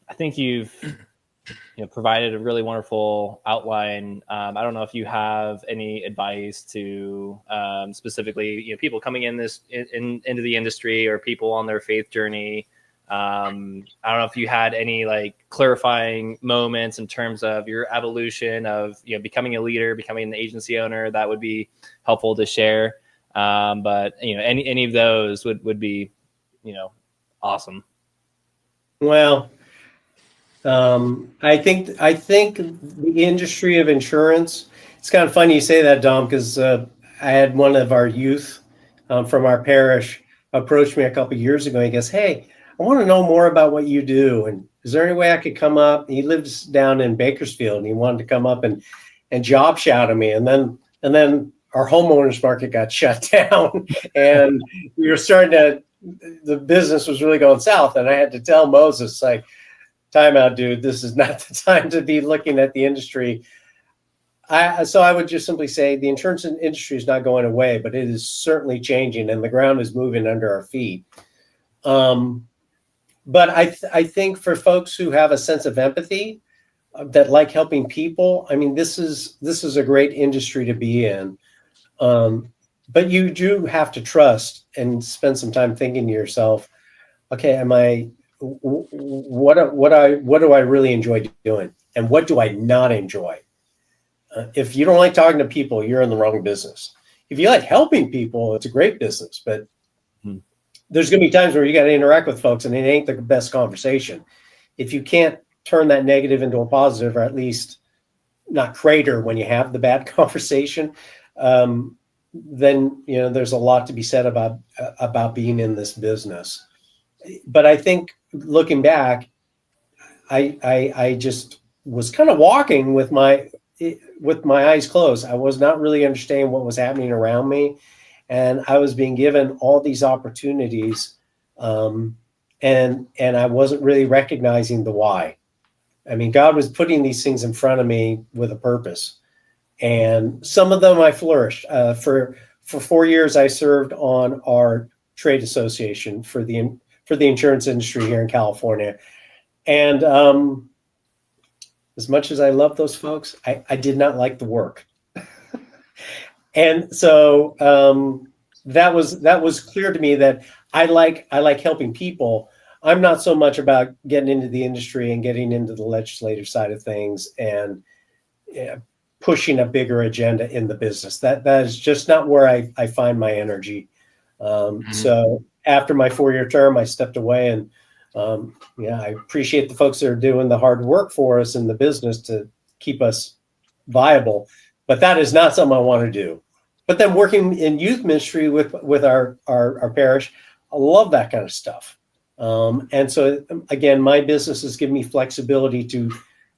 I think you've provided a really wonderful outline. I don't know if you have any advice to specifically people coming into the industry or people on their faith journey. I don't know if you had any like clarifying moments in terms of your evolution of becoming a leader, becoming an agency owner. That would be helpful to share. But any of those would be awesome. Well, I think the industry of insurance, it's kind of funny you say that, Dom, because I had one of our youth from our parish approach me a couple of years ago. He goes, "Hey, I want to know more about what you do. And is there any way I could come up?" He lives down in Bakersfield and he wanted to come up and job shadow me. And then our homeowners market got shut down and we were the business was really going south. And I had to tell Moses, like, time out, dude, this is not the time to be looking at the industry. So I would just simply say the insurance industry is not going away, but it is certainly changing and the ground is moving under our feet. But I think for folks who have a sense of empathy, that like helping people, I mean, this is a great industry to be in. But you do have to trust and spend some time thinking to yourself, okay, what do I really enjoy doing? And what do I not enjoy? If you don't like talking to people, you're in the wrong business. If you like helping people, it's a great business, but there's going to be times where you got to interact with folks and it ain't the best conversation. If you can't turn that negative into a positive, or at least not crater when you have the bad conversation, then there's a lot to be said about being in this business. But I think looking back, I just was kind of walking with my eyes closed. I was not really understanding what was happening around me, and I was being given all these opportunities, and I wasn't really recognizing the why. I mean, God was putting these things in front of me with a purpose, and some of them I flourished. For 4 years, I served on our trade association for the insurance industry here in California. And as much as I love those folks, I did not like the work. And so that was clear to me that I like helping people. I'm not so much about getting into the industry and getting into the legislative side of things and pushing a bigger agenda in the business. That is just not where I find my energy. So after my 4-year term, I stepped away, and I appreciate the folks that are doing the hard work for us in the business to keep us viable, but that is not something I want to do. But then working in youth ministry with our parish, I love that kind of stuff. And so again, my business has given me flexibility to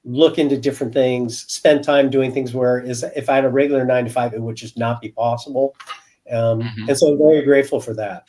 look into different things, spend time doing things where if I had a regular 9 to 5, it would just not be possible. And so I'm very grateful for that.